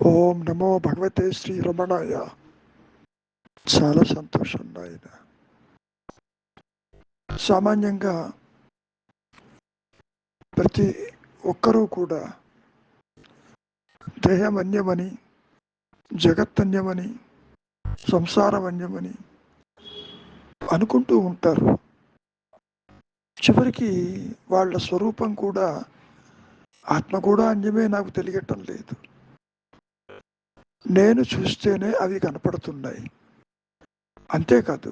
ఓం నమో భగవతే శ్రీ రమణాయ. చాలా సంతోషం నాయన. సామాన్యంగా ప్రతి ఒక్కరూ కూడా దేహమన్యమని, జగత్తన్యమని, సంసారమన్యమని అనుకుంటూ ఉంటారు. చివరికి వాళ్ళ స్వరూపం కూడా, ఆత్మ కూడా అన్యమే నాకు తెలియటం లేదు. నేను చూస్తేనే అవి కనపడుతున్నాయి. అంతేకాదు,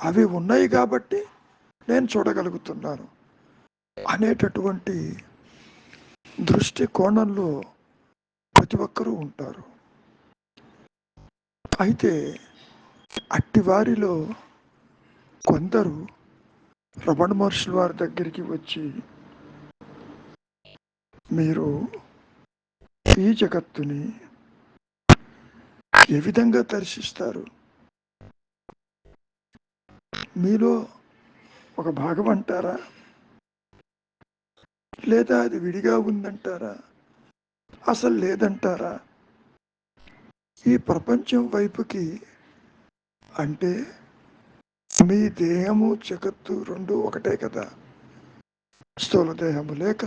అవి ఉన్నాయి కాబట్టి నేను చూడగలుగుతున్నాను అనేటటువంటి దృష్టి కోణంలో ప్రతి ఒక్కరూ ఉంటారు. అయితే అట్టి వారిలో కొందరు రమణ మహర్షుల వారి దగ్గరికి వచ్చి, మీరు ఈ జగత్తుని ఏ విధంగా దర్శిస్తారు? మీలో ఒక భాగం అంటారా, లేదా అది విడిగా ఉందంటారా, అసలు లేదంటారా? ఈ ప్రపంచం వైపుకి, అంటే మీ దేహము జగత్తు రెండు ఒకటే కదా. స్థూల దేహము లేక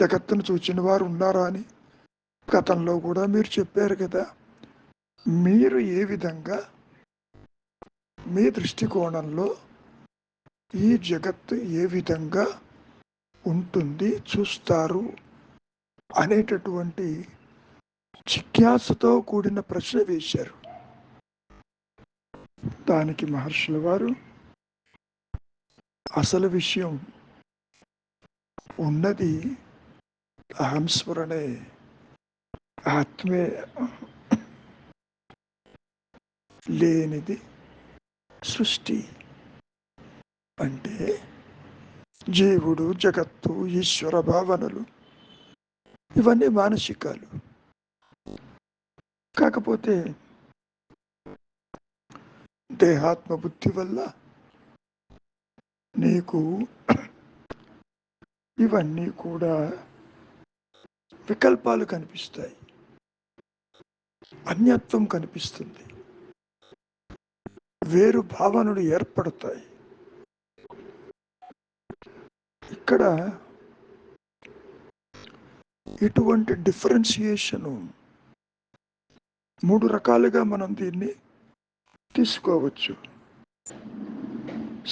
జగత్తును చూచిన వారు ఉన్నారా అని గతంలో కూడా మీరు చెప్పారు కదా. మీరు ఏ విధంగా మీ దృష్టికోణంలో ఈ జగత్తు ఏ విధంగా ఉంటుంది, చూస్తారు అనేటటువంటి జిజ్ఞాసతో కూడిన ప్రశ్న వేశారు. దానికి మహర్షుల వారు అసలు విషయం ఉన్నది అహంస్మరణే, ఆత్మే, లేనిది సృష్టి. అంటే జీవుడు, జగత్తు, ఈశ్వర భావనలు ఇవన్నీ మానసికాలు. కాకపోతే దేహాత్మ బుద్ధి వల్ల నీకు ఇవన్నీ కూడా వికల్పాలు కనిపిస్తాయి, అన్యత్వం కనిపిస్తుంది, వేరు భావనలు ఏర్పడతాయి. ఇక్కడ ఇటువంటి డిఫరెన్షియేషను మూడు రకాలుగా మనం దీన్ని తీసుకోవచ్చు.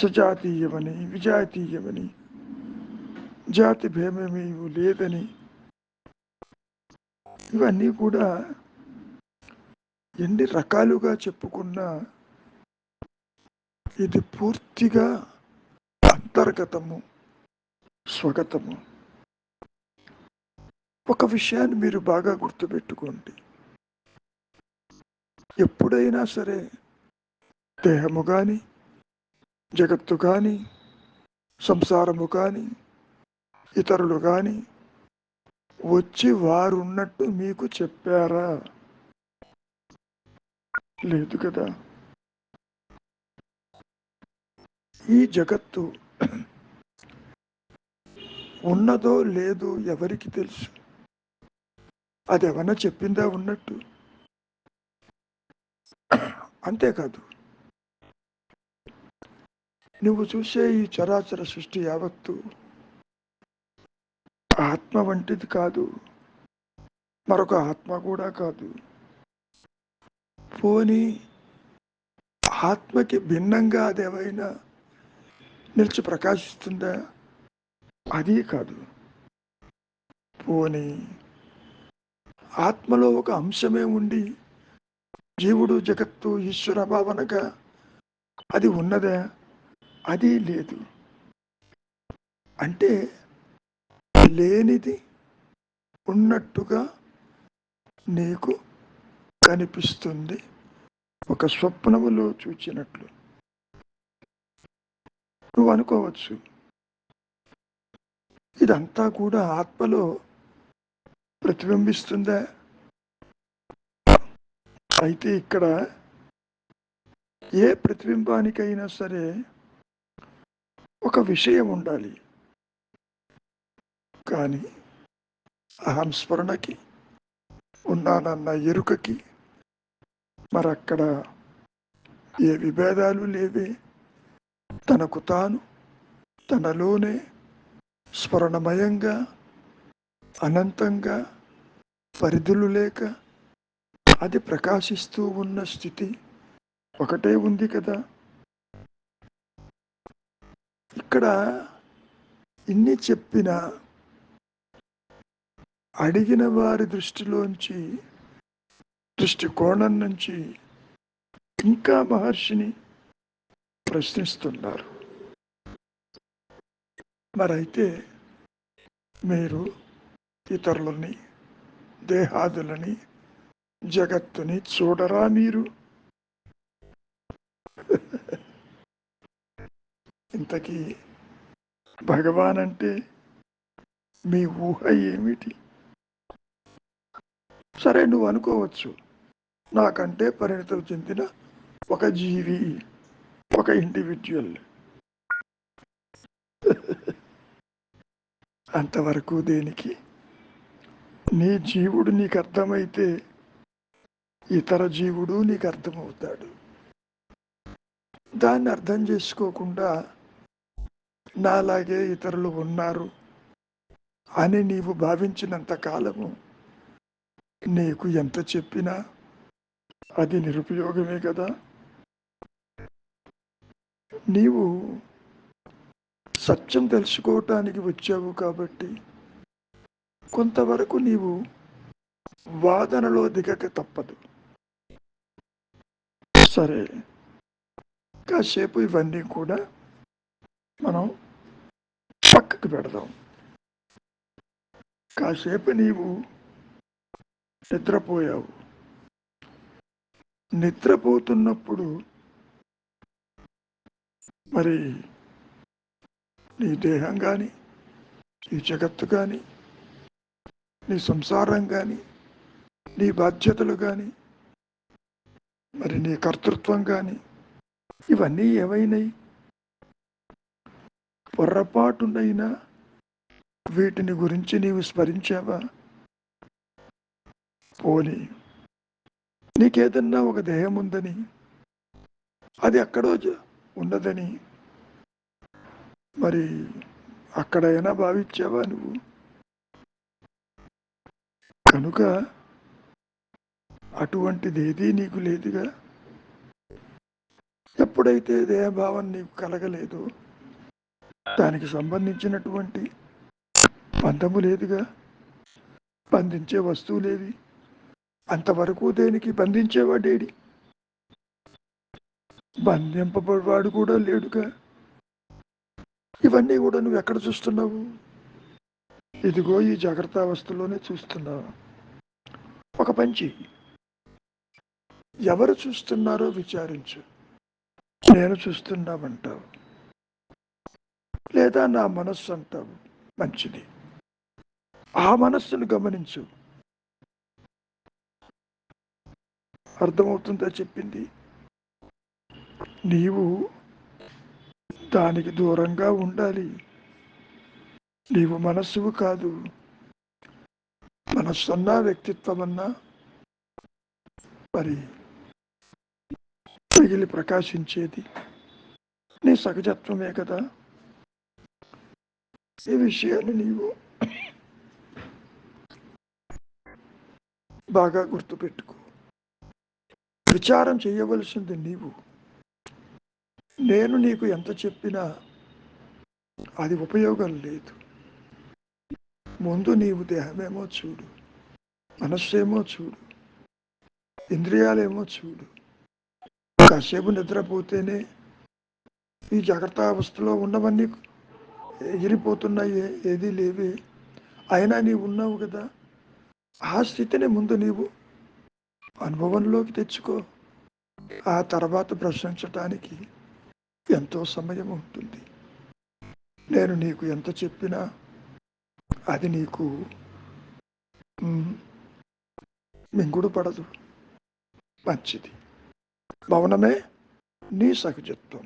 సజాతీయమని, విజాతీయమని, జాతి భేమేమీ లేదని. ఇవన్నీ కూడా ఎన్ని రకాలుగా చెప్పుకున్నా ఇది పూర్తిగా అంతర్గతము, స్వగతము. ఒక విషయాన్ని మీరు బాగా గుర్తుపెట్టుకోండి. ఎప్పుడైనా సరే దేహము కానీ, జగత్తు కానీ, సంసారము కానీ, ఇతరులు కానీ వచ్చి వారున్నట్టు మీకు చెప్పారా? లేదు కదా. ఈ జగత్తు ఉన్నదో లేదో ఎవరికి తెలుసు? అది ఏమన్నా చెప్పిందా ఉన్నట్టు? అంతేకాదు, నువ్వు చూసే ఈ చరాచర సృష్టి యావత్తు ఆత్మ వంటిది కాదు, మరొక ఆత్మ కూడా కాదు. పోనీ ఆత్మకి భిన్నంగా అదేమైనా నిలిచి ప్రకాశిస్తుందా? అది కాదు. పోనీ ఆత్మలో ఒక అంశమే ఉండి జీవుడు, జగత్తు, ఈశ్వర భావనగా అది ఉన్నదా? అది లేదు. అంటే లేనిది ఉన్నట్టుగా నీకు కనిపిస్తుంది, ఒక స్వప్నములో చూచినట్లు. నువ్వు అనుకోవచ్చు, ఇదంతా కూడా ఆత్మలో ప్రతిబింబిస్తుందా? అయితే ఇక్కడ ఏ ప్రతిబింబానికైనా సరే ఒక విషయం ఉండాలి. కానీ అహంస్మరణకి ఉన్నానన్న ఎరుకకి మరక్కడ ఏ విభేదాలు లేవే. తనకు తాను తనలోనే స్ఫురణమయంగా అనంతంగా పరిధులు లేక అది ప్రకాశిస్తూ ఉన్న స్థితి ఒకటే ఉంది కదా. ఇక్కడ ఇన్ని చెప్పిన అడిగిన వారి దృష్టికోణం నుంచి ఇంకా మహర్షిని ప్రశ్నిస్తున్నారు. మరైతే మీరు ఇతరులని, దేహాదులని, జగత్తుని చూడరా మీరు? ఇంతకీ భగవాన్ అంటే మీ ఊహ ఏమిటి? సరే, నువ్వు అనుకోవచ్చు, నాకంటే పరిణతం చెందిన ఒక జీవి, ఒక ఇండివిజువల్. అంతవరకు దేనికి? నీ జీవుడు నీకు అర్థమైతే ఇతర జీవుడు నీకు అర్థమవుతాడు. దాన్ని అర్థం చేసుకోకుండా నాలాగే ఇతరులు ఉన్నారు అని నీవు భావించినంత కాలము నీకు ఎంత చెప్పినా అది నిరుపయోగమే కదా. నీవు సత్యం తెలుసుకోవటానికి వచ్చావు కాబట్టి కొంతవరకు నీవు వాదనలో దిగక తప్పదు. సరే, కాసేపు ఇవన్నీ కూడా మనం పక్కకు పెడదాం. కాసేపు నీవు నిద్రపోయావు. నిద్రపోతున్నప్పుడు మరి నీ దేహం కానీ, నీ జగత్తు కానీ, నీ సంసారం కానీ, నీ బాధ్యతలు కానీ, మరి నీ కర్తృత్వం కానీ, ఇవన్నీ ఏమైనాయి? పొర్రపాటునైనా వీటిని గురించి నీవు స్మరించావా? పోనీ నీకేదన్నా ఒక దేహం ఉందని, అది అక్కడో ఉన్నదని మరి అక్కడైనా భావించావా నువ్వు? కనుక అటువంటిది ఏదీ నీకు లేదుగా. ఎప్పుడైతే దేహభావం నీకు కలగలేదో దానికి సంబంధించినటువంటి బంధము లేదుగా, బంధించే వస్తువు లేవి. అంతవరకు దేనికి బంధించేవాడేడి? బంధింపబడివాడు కూడా లేడుగా. ఇవన్నీ కూడా నువ్వు ఎక్కడ చూస్తున్నావు? ఇదిగో ఈ జాగ్రత్త అవస్థలోనే చూస్తున్నావు. ఒక పంచి ఎవరు చూస్తున్నారో విచారించు. నేను చూస్తున్నామంటావు, లేదా నా మనస్సు అంటావు. మంచిది, ఆ మనస్సును గమనించు. అర్థమవుతుందా చెప్పింది? నీవు దానికి దూరంగా ఉండాలి. నీవు మనస్సువు కాదు. మనస్సన్నా వ్యక్తిత్వమన్నా మరి మిగిలి ప్రకాశించేది నీ సహజత్వమే కదా. ఈ విషయాన్ని నీవు బాగా గుర్తుపెట్టుకో. విచారం చేయవలసింది నీవు. నేను నీకు ఎంత చెప్పినా అది ఉపయోగం లేదు. ముందు నీవు దేహమేమో చూడు, మనస్సేమో చూడు, ఇంద్రియాలేమో చూడు. కాసేపు నిద్రపోతేనే ఈ జాగ్రత్త అవస్థలో ఉన్నవన్నీ ఎగిరిపోతున్నాయి, ఏదీ లేవే. అయినా నీవు ఉన్నావు కదా. ఆ స్థితిని ముందు నీవు అనుభవంలోకి తెచ్చుకో. ఆ తర్వాత ప్రశ్నించటానికి ఎంతో సమయం ఉంటుంది. నేను నీకు ఎంత చెప్పినా అది నీకు మింగుడు పడదు. మంచిది, మౌనమే నీ సహజత్వం.